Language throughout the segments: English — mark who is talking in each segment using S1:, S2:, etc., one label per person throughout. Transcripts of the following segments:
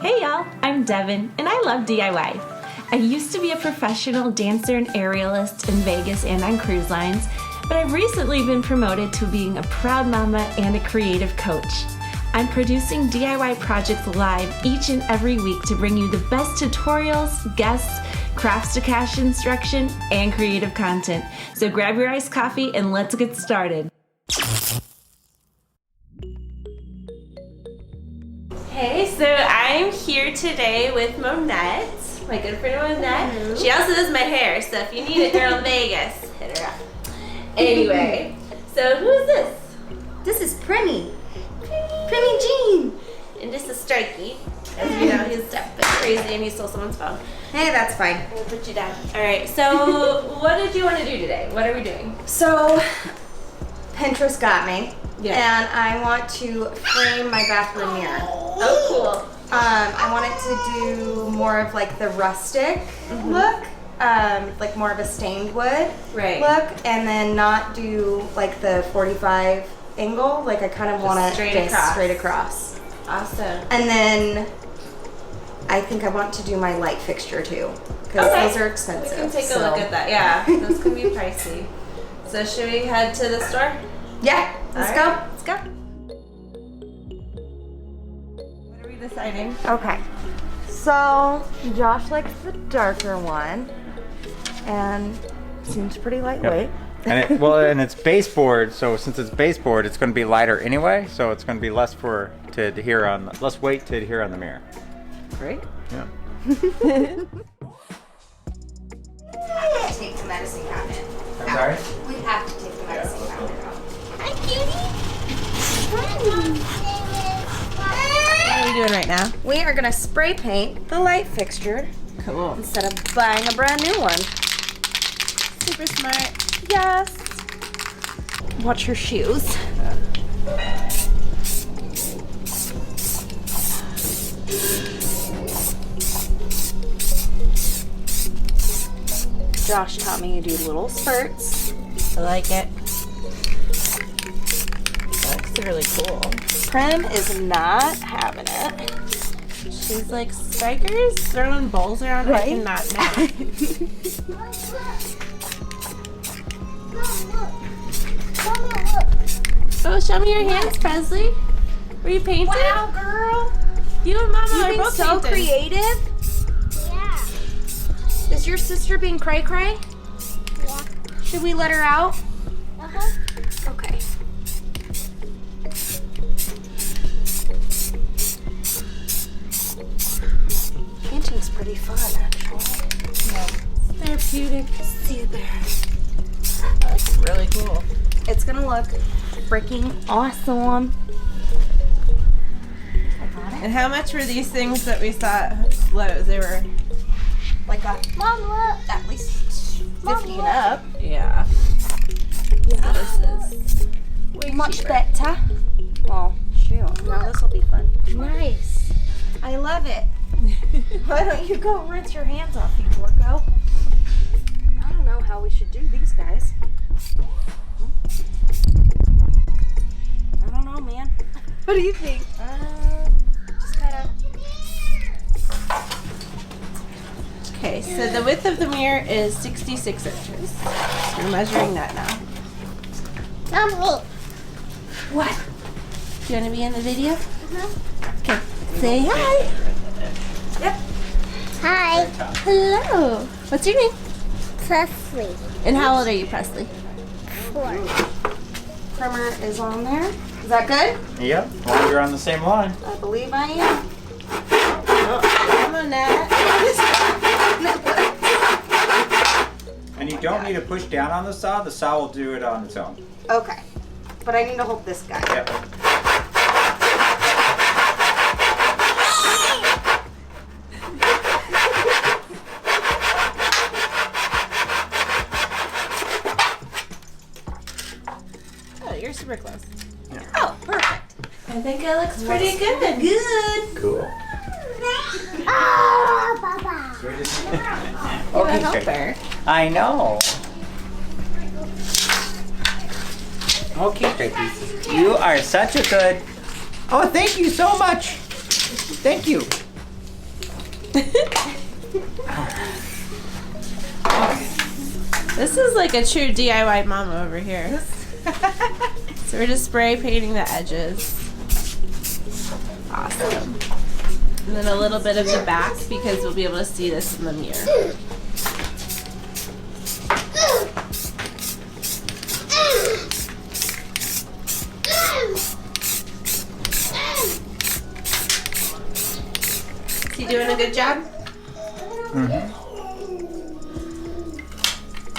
S1: Hey y'all, I'm Devon, and I love DIY. I used to be a professional dancer and aerialist in Vegas and on cruise lines, but I've recently been promoted to being a proud mama and a creative coach. I'm producing DIY projects live each and every week to bring you the best tutorials, guests, crafts to cash instruction, and creative content. So grab your iced coffee and let's get started. Hey, so I'm here today with Monette, my good friend Monette. Mm-hmm. She also does my hair, so if you need a girl in Vegas, hit her up. Anyway, so who is this?
S2: This is Premi Jean.
S1: And this is Strikey. As you know, he's a bit crazy and he stole someone's phone.
S2: Hey, that's fine.
S1: I'm gonna put you down. Alright, so what did you want to do today? What are we doing?
S2: So, Pinterest got me.
S1: Yeah.
S2: And I want to frame my bathroom mirror.
S1: Oh, cool.
S2: I want it to do more of like the rustic look, like more of a stained wood look, and then not do like the 45 angle. Like I kind of want it straight across.
S1: Awesome.
S2: And then I think I want to do my light fixture too, because those are expensive.
S1: We can take a look at that. Yeah, those can be pricey. So should we head to the store?
S2: Yeah, let's go.
S1: Let's go. What are we deciding?
S2: Okay, so Josh likes the darker one, and seems pretty lightweight.
S3: Yep. And and it's baseboard, so since it's baseboard, it's going to be lighter anyway, so it's going to be less weight to adhere on the mirror.
S2: Great.
S3: Yeah.
S2: We have to take the medicine cabinet.
S3: I'm sorry?
S2: We have to take the medicine cabinet out.
S1: Hi, cutie. What are we doing right now?
S2: We are gonna spray paint the light fixture.
S1: Cool.
S2: Instead of buying a brand new one.
S1: Super smart.
S2: Yes. Watch your shoes. Josh taught me to do little spurts.
S1: I like it. Looks really cool.
S2: Prim is not having it.
S1: She's like, strikers throwing bowls around.
S2: Right?
S1: I cannot now. Oh, show me your hands, Presley. Were you painting?
S2: Wow, girl.
S1: You and Mama
S2: You
S1: are
S2: being
S1: both
S2: so
S1: painting.
S2: creative.
S4: Yeah.
S2: Is your sister being cray-cray?
S4: Yeah.
S2: Should we let her out?
S4: Uh-huh.
S2: Okay. Painting's pretty fun, actually.
S1: Yeah. Therapeutic.
S2: See there.
S1: That looks really cool.
S2: It's gonna look freaking awesome. I got it.
S1: And how much were these things that we saw at Lowe's? They were
S2: Like a
S4: Mom, look.
S2: at least 50 and up.
S1: yeah.
S2: Yeah.
S1: This is way
S2: Much
S1: cheaper.
S2: better. Well, shoot. Now this will be fun.
S4: Nice.
S2: I love it. Why don't you go rinse your hands off, you Dorco? I don't know how we should do these guys. I don't know, man. What do you think? Just kind of.
S1: Okay, so the width of the mirror is 66 inches. So we're measuring that now.
S4: Mom, look.
S2: What?
S1: Do you want to be in the video?
S4: Uh-huh.
S1: Okay. Say hi.
S2: Yep.
S4: Hi.
S1: Hello. What's your name?
S4: Presley.
S1: And how old are you, Presley?
S4: 4.
S2: Primer is on there. Is that good?
S3: Yep. Well, you're on the same line.
S2: I believe I am.
S1: Come on, Nat.
S3: And you don't need to push down on the saw. The saw will do it on its own.
S2: Okay. But I need to hold this guy.
S3: Yep.
S1: Oh, you're super close.
S2: Oh, perfect.
S1: I think it looks pretty good.
S2: Good.
S3: Cool.
S4: Oh, Baba.
S3: We're just
S1: Okay, help her.
S3: I know. Okay, Tracy. You are such a good. Oh, thank you so much. Thank you.
S5: This is like a true DIY mama over here. So we're just spray painting the edges. Awesome. And then a little bit of the back because we'll be able to see this in the mirror. Is he doing a good job?
S3: Mm-hmm.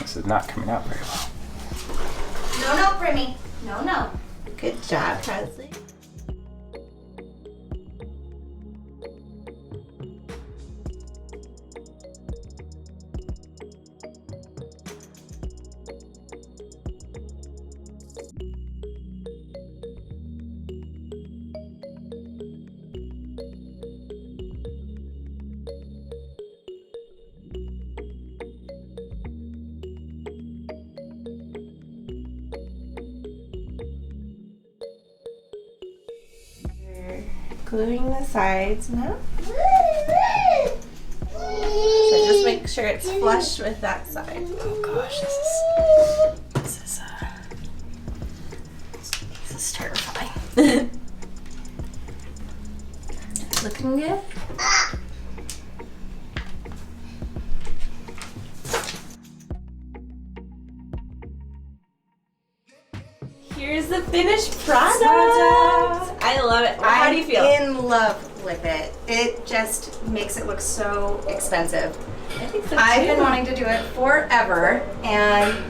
S3: This is not coming out very well.
S2: No, Brimmy. No.
S5: Good job, Presley. Gluing the sides now. So just make sure it's flush with that side.
S3: Oh gosh, this is terrifying.
S5: Looking good? Here's the finished product. I love it. How do you feel?
S2: I'm in love with it. It just makes it look so expensive.
S5: I think so
S2: I've
S5: too.
S2: been wanting to do it forever, and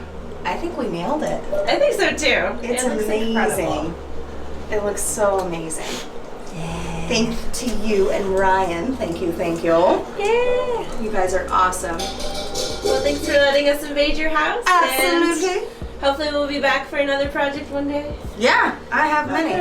S2: I think we nailed it.
S5: I think so too.
S2: It's
S5: It looks
S2: amazing.
S5: incredible.
S2: It looks so amazing. Thank to you and Ryan. Thank you.
S5: Yeah.
S2: You guys are awesome.
S5: Well, thanks for letting us invade your house.
S2: Absolutely.
S5: And hopefully we'll be back for another project one day.
S2: Yeah, I have many.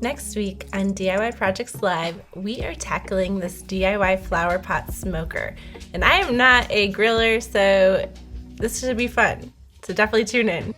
S5: Next week on DIY Projects Live, we are tackling this DIY flower pot smoker. And I am not a griller, so this should be fun. So definitely tune in.